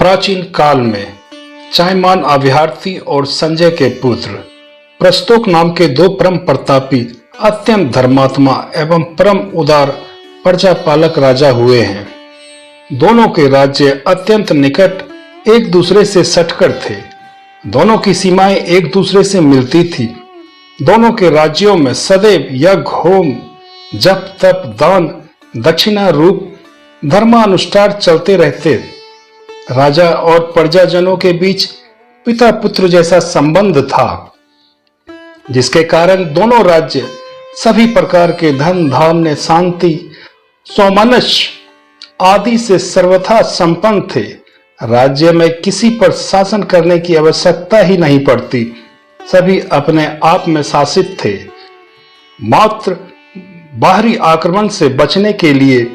प्राचीन काल में चायमान अभ्यार्थी और संजय के पुत्र प्रस्तोक नाम के दो परम प्रतापी, अत्यंत धर्मात्मा एवं परम उदार प्रजापालक राजा हुए हैं। दोनों के राज्य अत्यंत निकट एक दूसरे से सटकर थे। दोनों की सीमाएं एक दूसरे से मिलती थी। दोनों के राज्यों में सदैव यज्ञ, होम, जप, तप, दान, दक्षिणा रूप धर्मानुष्ठान चलते रहते। राजा और प्रजाजनों के बीच पिता पुत्र जैसा संबंध था, जिसके कारण दोनों राज्य सभी प्रकार के धन धान्य, शांति, सौमनस्य आदि से सर्वथा संपन्न थे। राज्य में किसी पर शासन करने की आवश्यकता ही नहीं पड़ती। सभी अपने आप में शासित थे। मात्र बाहरी आक्रमण से बचने के लिए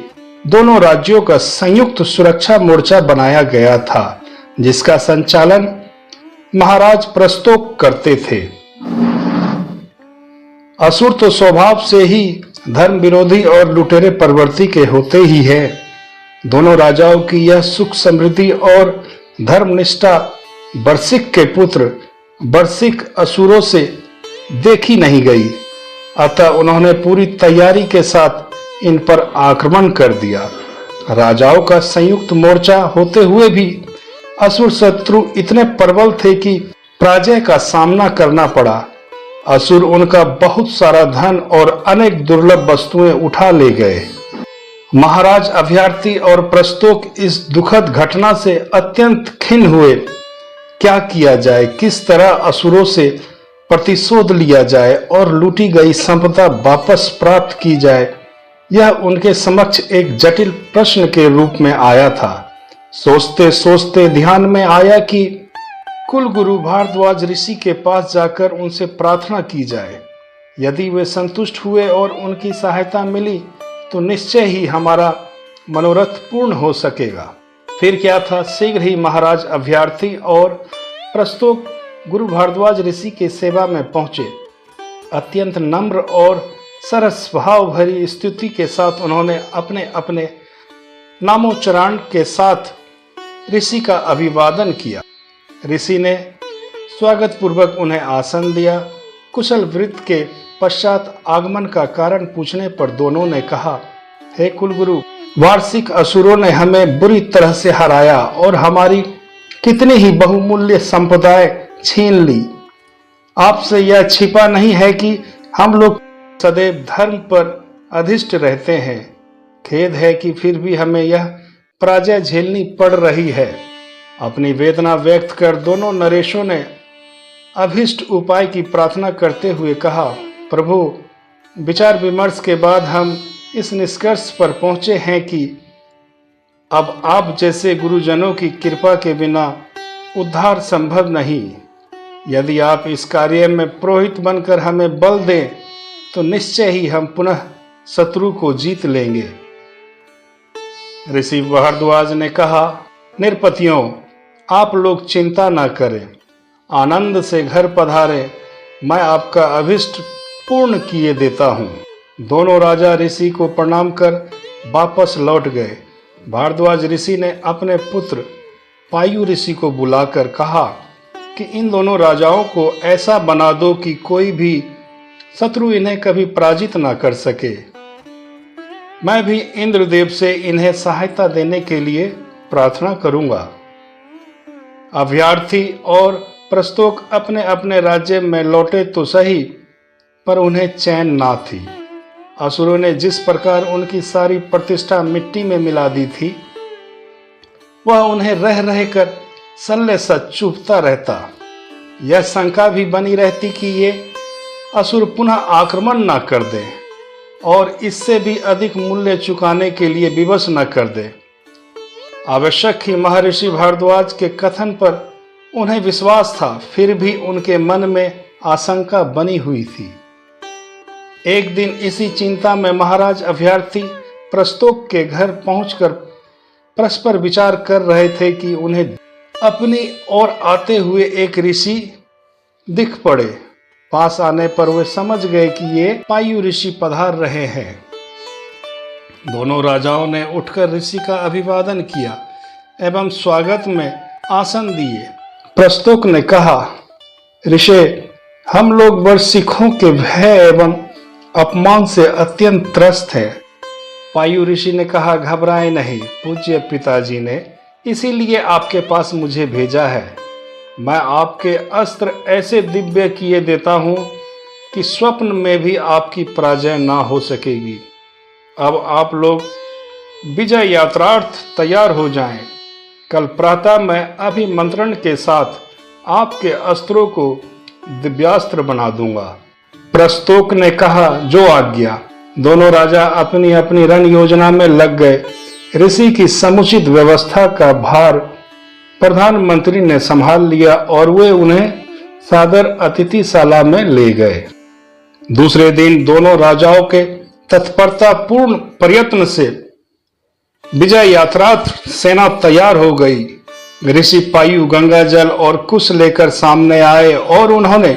दोनों राज्यों का संयुक्त सुरक्षा मोर्चा बनाया गया था, जिसका संचालन महाराज प्रस्तोक करते थे। असुर तो स्वभाव से ही धर्म विरोधी और लुटेरे प्रवृत्ति के होते ही है। दोनों राजाओं की यह सुख समृद्धि और धर्मनिष्ठा बर्सिक के पुत्र बर्सिक असुरों से देखी नहीं गई। अतः उन्होंने पूरी तैयारी के साथ इन पर आक्रमण कर दिया। राजाओं का संयुक्त मोर्चा होते हुए भी असुर शत्रु इतने प्रबल थे कि पराजय का सामना करना पड़ा। असुर उनका बहुत सारा धन और अनेक दुर्लभ वस्तुएं उठा ले गए। महाराज अभ्यार्थी और प्रस्तोक इस दुखद घटना से अत्यंत खिन्न हुए। क्या किया जाए, किस तरह असुरों से प्रतिशोध लिया जाए और लूटी गई संपदा वापस प्राप्त की जाए, यह उनके समक्ष एक जटिल प्रश्न के रूप में आया था। सोचते सोचते ध्यान में आया कि कुल गुरु भारद्वाज ऋषि के पास जाकर उनसे प्रार्थना की जाए। यदि वे संतुष्ट हुए और उनकी सहायता मिली तो निश्चय ही हमारा मनोरथ पूर्ण हो सकेगा। फिर क्या था, शीघ्र ही महाराज अभ्यार्थी और प्रस्तोक गुरु भारद्वाज ऋषि के सेवा में पहुंचे। अत्यंत नम्र और सरस स्वभाव भरी स्तुति के साथ उन्होंने अपने अपने नामोच्चारण के साथ ऋषि का अभिवादन किया। ऋषि ने स्वागत पूर्वक उन्हें आसन दिया। कुशल वृत्त के पश्चात आगमन का कारण पूछने पर दोनों ने कहा, हे कुलगुरु, वार्षिक असुरों ने हमें बुरी तरह से हराया और हमारी कितनी ही बहुमूल्य संपदाएं छीन ली। आपसे यह छिपा नहीं है कि हम लोग सदैव धर्म पर अधिष्ठ रहते हैं। खेद है कि फिर भी हमें यह पराजय झेलनी पड़ रही है। अपनी वेदना व्यक्त कर दोनों नरेशों ने अभिष्ट उपाय की प्रार्थना करते हुए कहा, प्रभु, विचार विमर्श के बाद हम इस निष्कर्ष पर पहुंचे हैं कि अब आप जैसे गुरुजनों की कृपा के बिना उद्धार संभव नहीं। यदि आप इस कार्य में पुरोहित बनकर हमें बल दें तो निश्चय ही हम पुनः शत्रु को जीत लेंगे। ऋषि भारद्वाज ने कहा, निरपतियों, आप लोग चिंता न करें, आनंद से घर पधारें, मैं आपका अभिष्ट पूर्ण किए देता हूँ। दोनों राजा ऋषि को प्रणाम कर वापस लौट गए। भारद्वाज ऋषि ने अपने पुत्र पायु ऋषि को बुलाकर कहा कि इन दोनों राजाओं को ऐसा बना दो कि कोई भी शत्रु इन्हें कभी पराजित ना कर सके। मैं भी इंद्रदेव से इन्हें सहायता देने के लिए प्रार्थना करूंगा। अभ्यार्थी और प्रस्तोक अपने अपने राज्य में लौटे तो सही, पर उन्हें चैन ना थी। असुरों ने जिस प्रकार उनकी सारी प्रतिष्ठा मिट्टी में मिला दी थी, वह उन्हें रह रहकर सल्ले सा चुभता रहता। यह शंका भी बनी रहती कि ये असुर पुनः आक्रमण न कर दे और इससे भी अधिक मूल्य चुकाने के लिए विवश न कर दे। आवश्यक ही महर्षि भारद्वाज के कथन पर उन्हें विश्वास था, फिर भी उनके मन में आशंका बनी हुई थी। एक दिन इसी चिंता में महाराज अभ्यार्थी प्रस्तोक के घर पहुंचकर परस्पर विचार कर रहे थे कि उन्हें अपनी ओर आते हुए एक ऋषि दिख पड़े। पास आने पर वे समझ गए कि ये पायु ऋषि पधार रहे हैं। दोनों राजाओं ने उठकर ऋषि का अभिवादन किया। एवं स्वागत में आसन दिए। प्रस्तोक ने कहा, ऋषि, हम लोग वर्षिकों के भय एवं अपमान से अत्यंत त्रस्त हैं। पायु ऋषि ने कहा, घबराए नहीं, पूज्य पिताजी ने इसीलिए आपके पास मुझे भेजा है। मैं आपके अस्त्र ऐसे दिव्य किए देता हूं कि स्वप्न में भी आपकी पराजय ना हो सकेगी। अब आप लोग विजय यात्रार्थ तैयार हो जाएं। कल प्रातः मैं अभिमंत्रण के साथ आपके अस्त्रों को दिव्यास्त्र बना दूंगा। प्रस्तोक ने कहा, जो आज्ञा। दोनों राजा अपनी अपनी रण योजना में लग गए। ऋषि की समुचित व्यवस्था का भार प्रधानमंत्री ने संभाल लिया और वे उन्हें सादर अतिथिशाला में ले गए। दूसरे दिन दोनों राजाओं के तत्परता पूर्ण प्रयत्न से विजय यात्रार्थ सेना तैयार हो गई। ऋषि पायु गंगा जल और कुश लेकर सामने आए और उन्होंने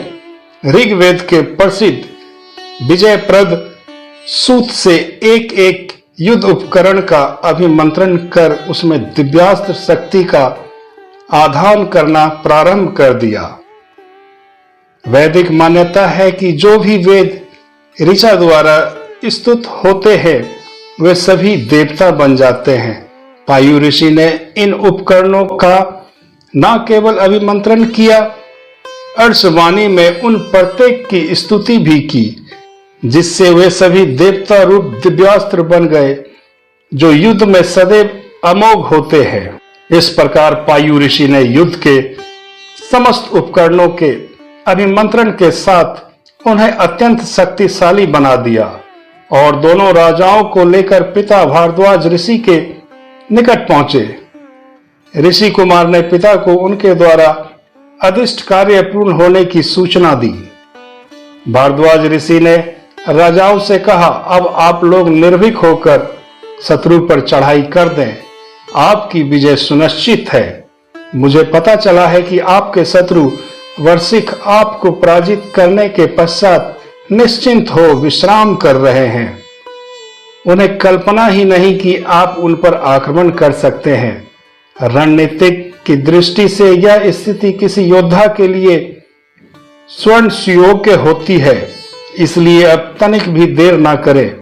ऋग्वेद के प्रसिद्ध विजयप्रद सूत से एक एक युद्ध उपकरण का अभिमंत्रण कर उसमें दिव्यास्त्र शक्ति का आधान करना प्रारंभ कर दिया। वैदिक मान्यता है कि जो भी वेद ऋचा द्वारा स्तुत होते हैं वे सभी देवता बन जाते हैं। पायु ऋषि ने इन उपकरणों का न केवल अभिमंत्रण किया, अर्षवाणी में उन प्रत्येक की स्तुति भी की, जिससे वे सभी देवता रूप दिव्यास्त्र बन गए जो युद्ध में सदैव अमोघ होते हैं। इस प्रकार पायु ऋषि ने युद्ध के समस्त उपकरणों के अभिमंत्रण के साथ उन्हें अत्यंत शक्तिशाली बना दिया और दोनों राजाओं को लेकर पिता भारद्वाज ऋषि के निकट पहुंचे। ऋषि कुमार ने पिता को उनके द्वारा अदिष्ट कार्य पूर्ण होने की सूचना दी। भारद्वाज ऋषि ने राजाओं से कहा, अब आप लोग निर्भीक होकर शत्रु पर चढ़ाई कर दें। आपकी विजय सुनिश्चित है। मुझे पता चला है कि आपके शत्रु वर्षिक आपको पराजित करने के पश्चात निश्चिंत हो विश्राम कर रहे हैं। उन्हें कल्पना ही नहीं कि आप उन पर आक्रमण कर सकते हैं। रणनीतिक की दृष्टि से यह स्थिति किसी योद्धा के लिए स्वर्ण सुयोग्य होती है, इसलिए अब तनिक भी देर ना करें।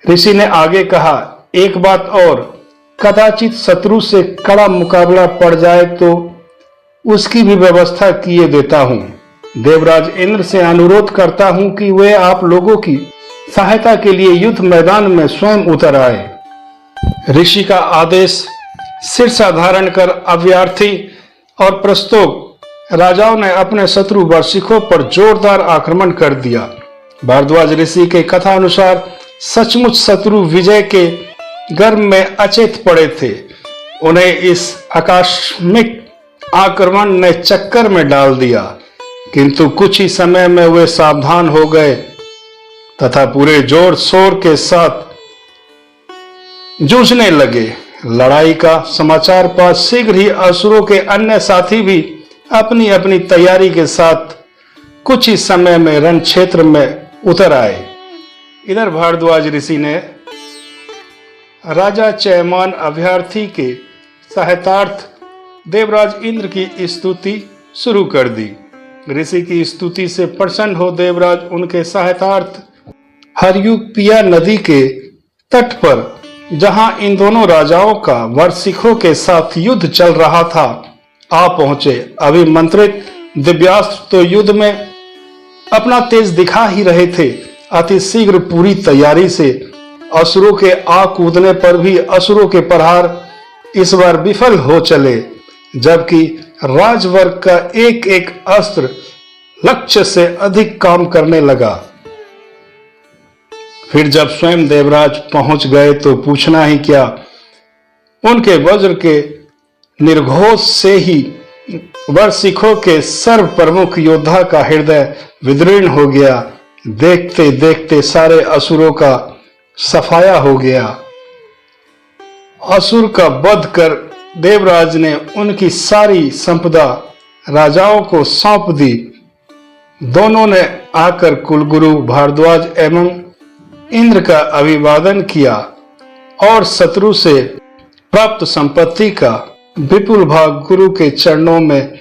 ऋषि ने आगे कहा, एक बात और, कदाचित शत्रु से कड़ा मुकाबला पड़ जाए तो उसकी भी व्यवस्था किए देता हूं। देवराज इंद्र से अनुरोध करता हूं कि वे आप लोगों की सहायता के लिए युद्ध मैदान में स्वयं उतर आए। ऋषि का आदेश शीर्षा धारण कर अभ्यर्थी और प्रस्तोक राजाओं ने अपने शत्रु वर्षिकों पर जोरदार आक्रमण कर दिया। भारद्वाज ऋषि के कथा अनुसार सचमुच शत्रु विजय के गर्भ में अचेत पड़े थे। उन्हें इस आकस्मिक आक्रमण ने चक्कर में डाल दिया, किंतु कुछ ही समय में वे सावधान हो गए तथा पूरे जोर शोर के साथ जूझने लगे। लड़ाई का समाचार पा शीघ्र ही असुरों के अन्य साथी भी अपनी अपनी तैयारी के साथ कुछ ही समय में रण क्षेत्र में उतर आए। इधर भारद्वाज ऋषि ने राजा चयमान अभ्यर्थी के सहायतार्थ देवराज इंद्र की स्तुति शुरू कर दी। ऋषि की स्तुति से प्रसन्न हो देवराज उनके सहायतार्थ हरयुपिया नदी के तट पर, जहां इन दोनों राजाओं का वर्षिकों के साथ युद्ध चल रहा था, आ पहुंचे। अभिमंत्रित दिव्यास्त्र तो युद्ध में अपना तेज दिखा ही रहे थे। अति शीघ्र पूरी तैयारी से असुरों के आ कूदने पर भी असुरों के प्रहार इस बार विफल हो चले, जबकि राजवर्ग का एक एक अस्त्र लक्ष्य से अधिक काम करने लगा। फिर जब स्वयं देवराज पहुंच गए तो पूछना ही क्या, उनके वज्र के निर्घोष से ही वर्षिकों के सर्व प्रमुख योद्धा का हृदय विदीर्ण हो गया। देखते देखते सारे असुरों का सफाया हो गया। असुर का वध कर देवराज ने उनकी सारी संपदा राजाओं को सौंप दी। दोनों ने आकर कुलगुरु भारद्वाज एवं इंद्र का अभिवादन किया और शत्रु से प्राप्त संपत्ति का विपुल भाग गुरु के चरणों में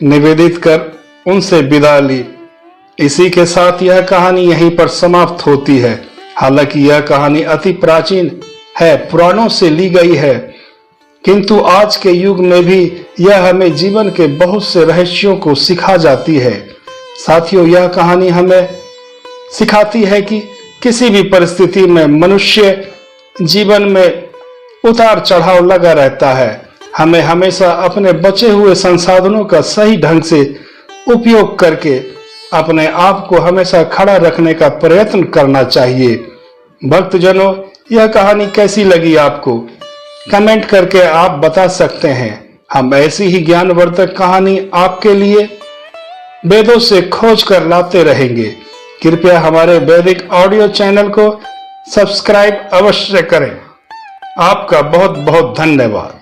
निवेदित कर उनसे विदा ली। इसी के साथ यह कहानी यहीं पर समाप्त होती है। हालांकि यह कहानी अति प्राचीन है, पुराणों से ली गई है, किंतु आज के युग में भी यह हमें जीवन के बहुत से रहस्यों को सिखा जाती है। साथियों, यह कहानी हमें सिखाती है कि किसी भी परिस्थिति में मनुष्य जीवन में उतार चढ़ाव लगा रहता है। हमें हमेशा अपने बचे हुए संसाधनों का सही ढंग से उपयोग करके अपने आप को हमेशा खड़ा रखने का प्रयत्न करना चाहिए। भक्तजनों, यह कहानी कैसी लगी आपको? कमेंट करके आप बता सकते हैं। हम ऐसी ही ज्ञानवर्धक कहानी आपके लिए वेदों से खोज कर लाते रहेंगे। कृपया हमारे वैदिक ऑडियो चैनल को सब्सक्राइब अवश्य करें। आपका बहुत बहुत धन्यवाद।